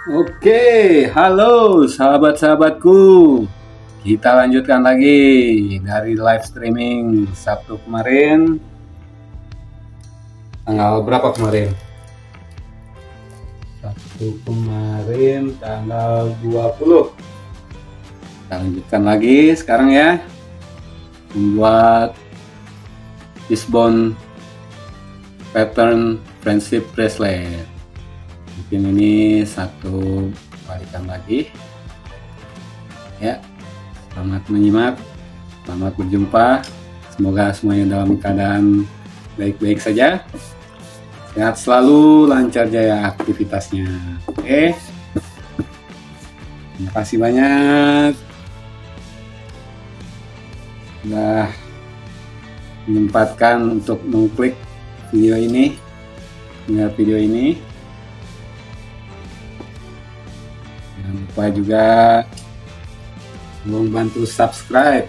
Oke, halo sahabat-sahabatku. Kita lanjutkan lagi dari live streaming Sabtu kemarin. Tanggal berapa kemarin? Sabtu kemarin tanggal 20. Kita lanjutkan lagi sekarang ya. Membuat fishbone pattern friendship bracelet. Mungkin ini satu balikan lagi ya. Selamat menyimak, selamat berjumpa, semoga semuanya dalam keadaan baik-baik saja, sehat selalu, lancar jaya aktivitasnya. Oke, terima kasih banyak sudah menyempatkan untuk mengklik video ini, melihat video ini. Jangan lupa juga membantu subscribe,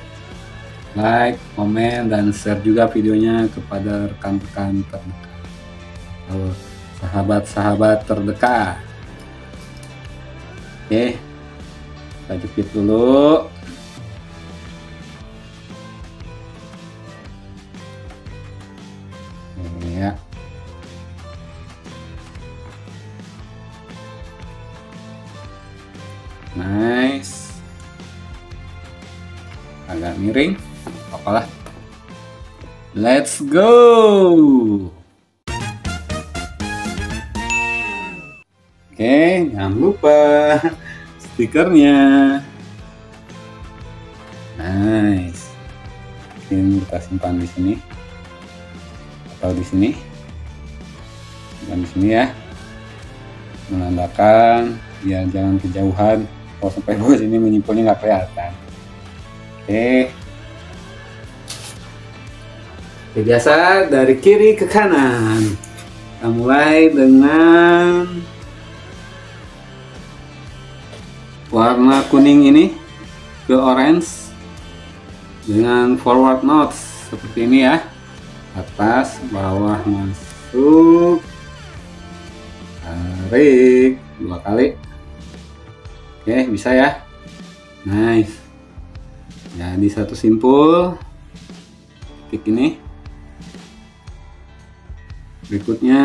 like, komen, dan share juga videonya kepada rekan-rekan terdekat atau sahabat-sahabat terdekat. Oke, kita jepit dulu. Ya. Nice. Agak miring, apalah. Let's go. Oke, jangan lupa stikernya. Nice. Mungkin kita simpan di sini atau di sini. Dan di sini ya. Menandakan biar jangan kejauhan. Kalau sampai bawah sini menyimpulnya nggak kelihatan. Oke. Seperti biasa dari kiri ke kanan. Kita mulai dengan warna kuning ini ke orange dengan forward knots seperti ini ya. Atas, bawah, masuk, tarik 2 kali. Oke, bisa ya. Nice. Jadi satu simpul titik ini. Berikutnya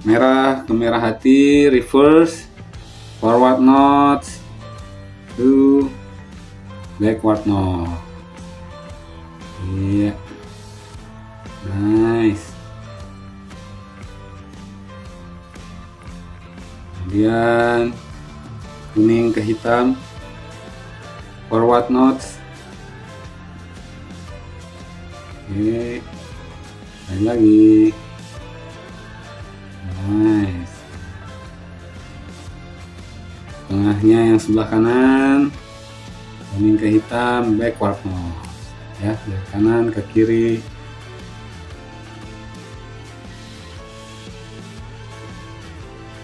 merah ke merah hati, reverse, forward knots, to backward knot. Iya. Nice. Kemudian kuning ke hitam, forward knots. Oke, lain lagi. Nice. Tengahnya yang sebelah kanan, kuning ke hitam, backward knots ya, dari kanan ke kiri.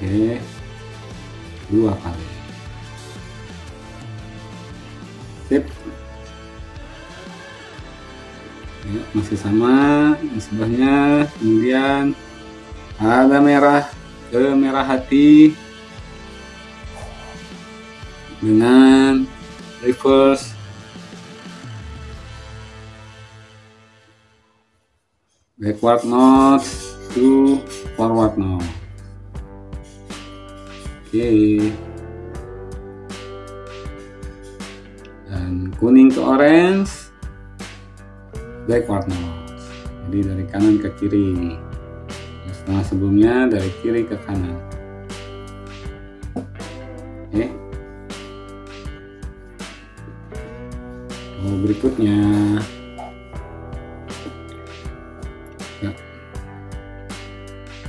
Oke, 2 kali. Sip. Ya, masih sama di sebelahnya. Kemudian ada merah ke merah hati dengan reverse, backward knots to forward knot. Oke. Dan kuning ke orange, backward knots. Jadi dari kanan ke kiri. Setelah sebelumnya dari kiri ke kanan. Oke. Berikutnya ya.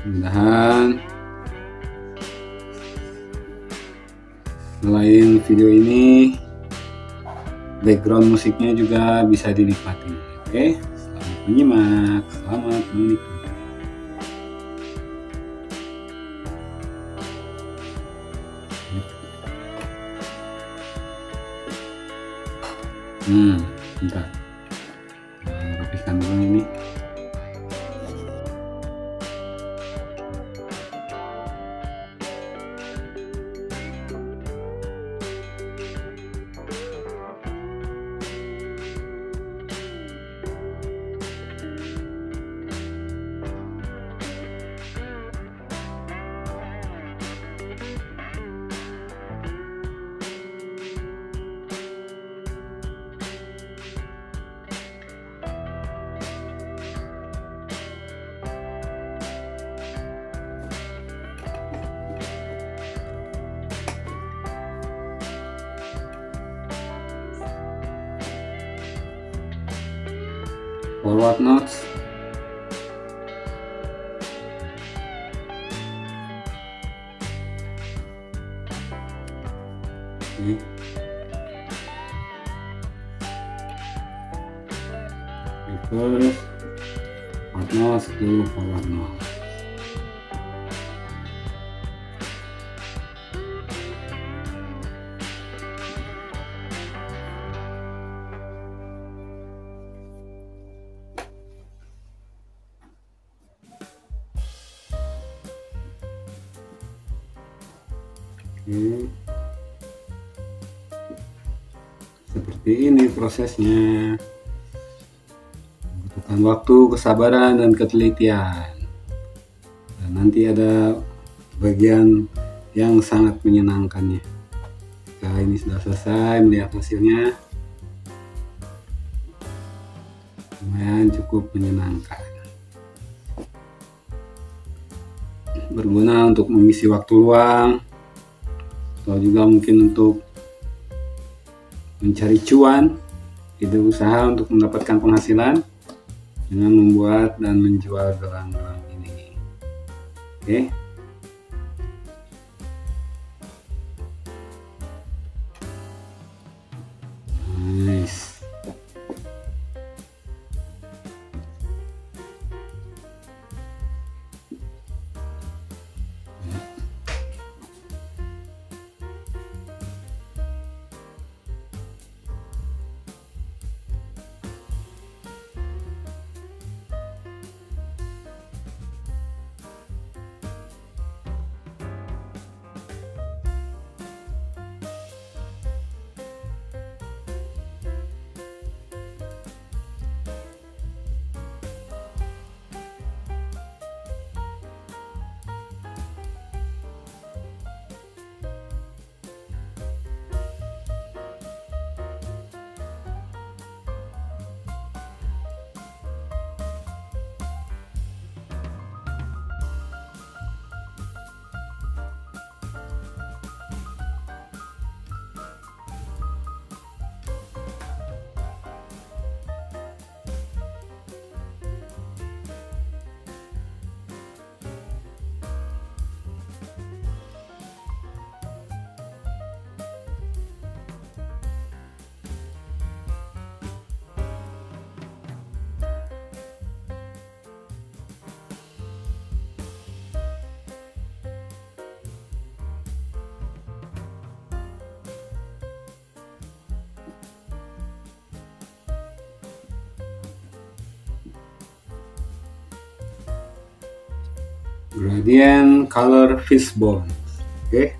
Mudah-mudahan selain video ini background musiknya juga bisa dinikmati. Oke, selamat menyimak, selamat menikmati. Bentar. Rapihkan dulu ini. forward notes, ini reverse forward notes to forward notes. Oke. Seperti ini prosesnya. Membutuhkan waktu, kesabaran, dan ketelitian. Dan nanti ada bagian yang sangat menyenangkannya. Jika ini sudah selesai, melihat hasilnya lumayan cukup menyenangkan. Berguna untuk mengisi waktu luang, atau juga mungkin untuk mencari cuan, ide usaha untuk mendapatkan penghasilan dengan membuat dan menjual gelang-gelang ini. Oke. Nice. Gradient color fishbone. Oke.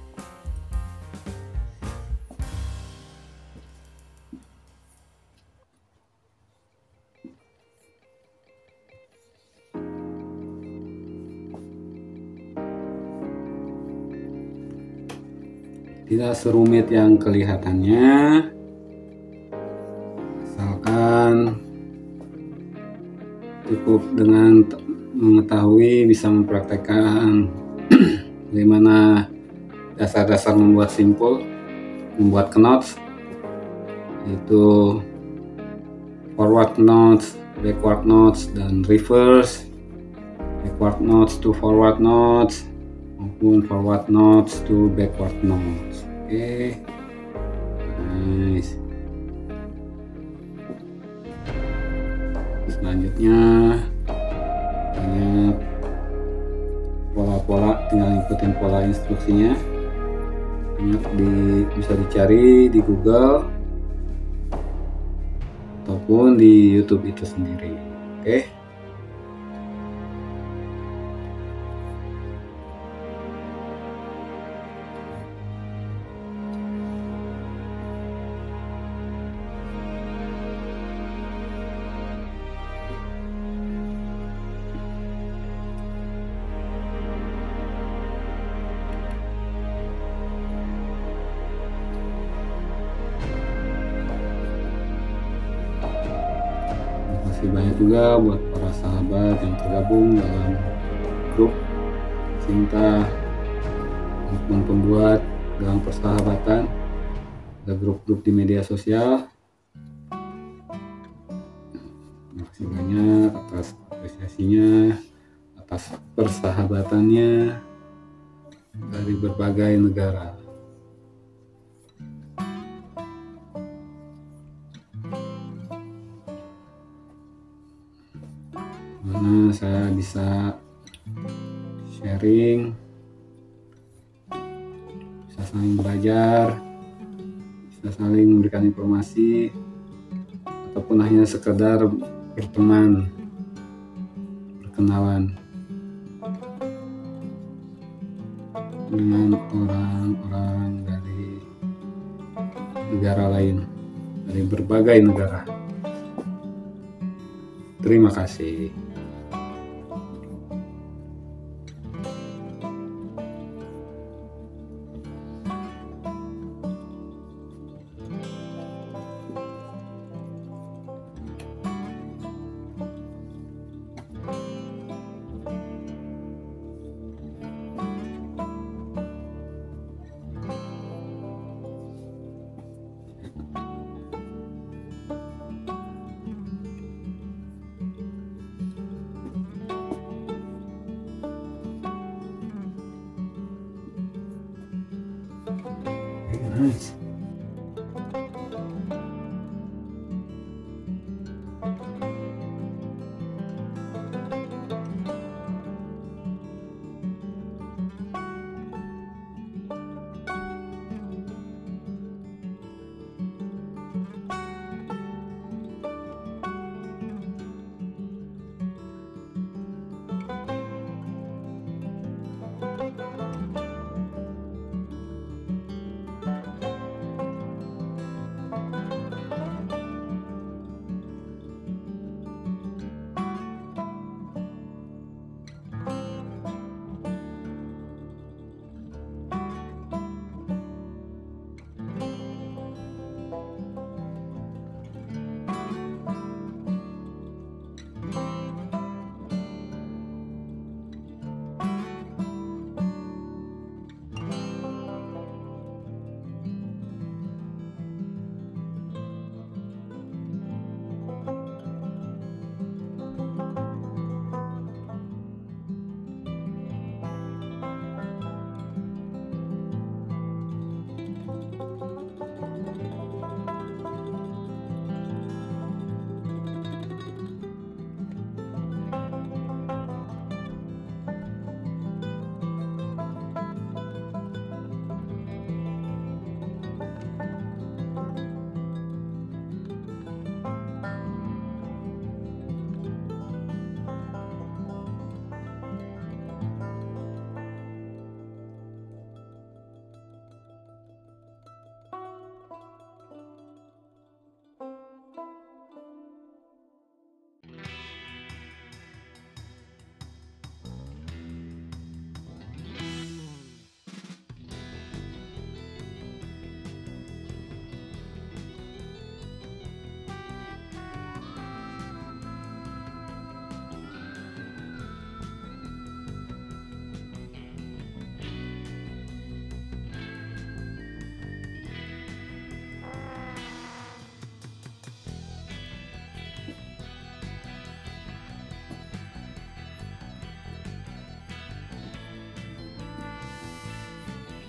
Tidak serumit yang kelihatannya, asalkan cukup dengan mengetahui, bisa mempraktekkan bagaimana dasar-dasar membuat simpul, membuat knots, yaitu forward knots, backward knots, dan reverse, backward knots to forward knots, maupun forward knots to backward knots. Oke, nice. Selanjutnya banyak pola-pola, tinggal ikutin pola instruksinya. Banyak bisa dicari di Google ataupun di YouTube itu sendiri. Oke. Terima kasih banyak juga buat para sahabat yang tergabung dalam grup cinta maupun pembuat gelang persahabatan. Ada grup-grup di media sosial. Terima kasih banyak. apresiasinya atas persahabatannya dari berbagai negara. Mana saya bisa sharing, bisa saling belajar, bisa saling memberikan informasi, ataupun hanya sekedar berteman, berkenalan dengan orang-orang dari negara lain, dari berbagai negara. Terima kasih. Nice.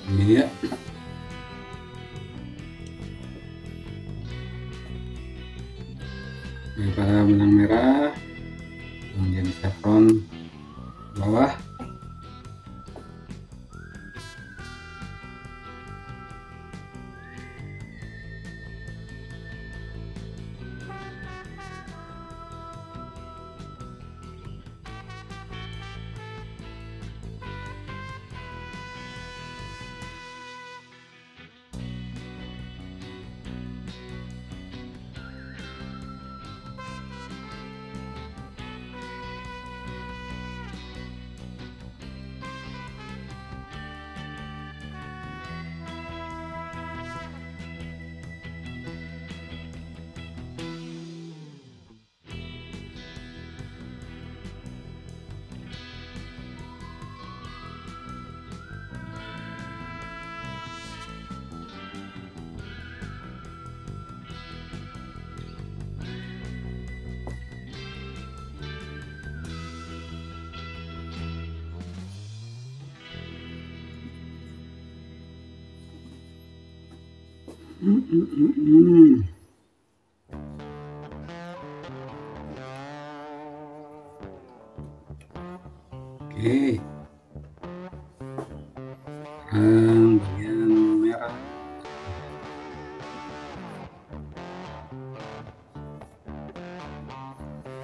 Ini ya. Daripada benang merah menjadi chevron bawah. Oke, sekarang bagian merah.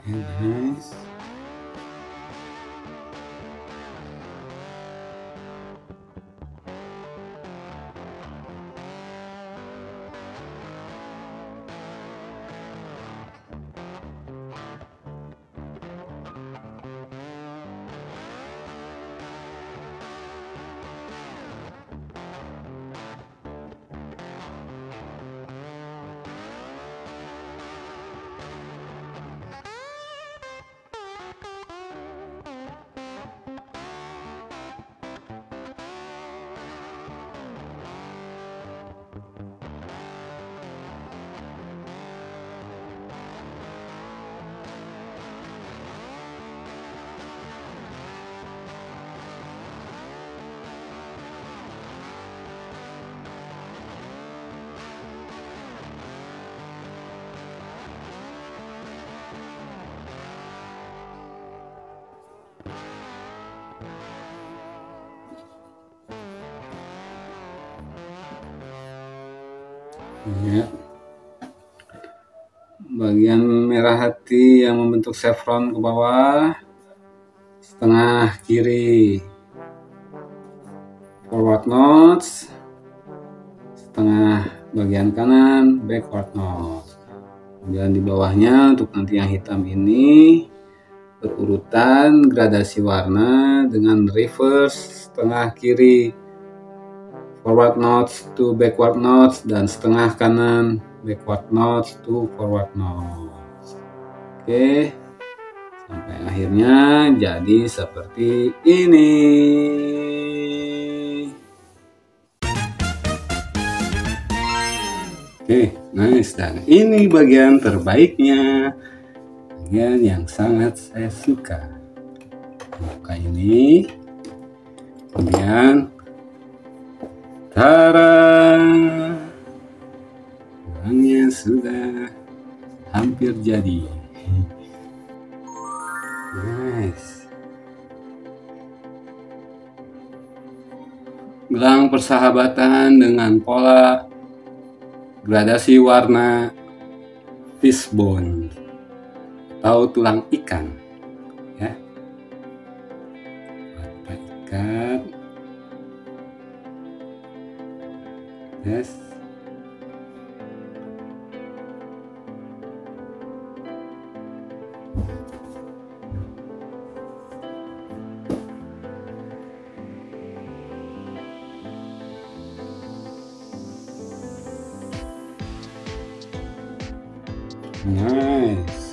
Oke, nice. Ya, bagian merah hati yang membentuk chevron ke bawah, setengah kiri forward notch, setengah bagian kanan backward notch. Kemudian di bawahnya untuk nanti yang hitam ini berurutan gradasi warna dengan reverse setengah kiri forward notch to backward notch dan setengah kanan backward notch to forward notch. Oke, sampai akhirnya jadi seperti ini. Oke, nice. Dan ini bagian terbaiknya, bagian yang sangat saya suka. Buka ini, kemudian tara, gelangnya sudah hampir jadi. Nice. Gelang persahabatan dengan pola gradasi warna fishbone atau tulang ikan, ya. Kita ikat, yes. Nice.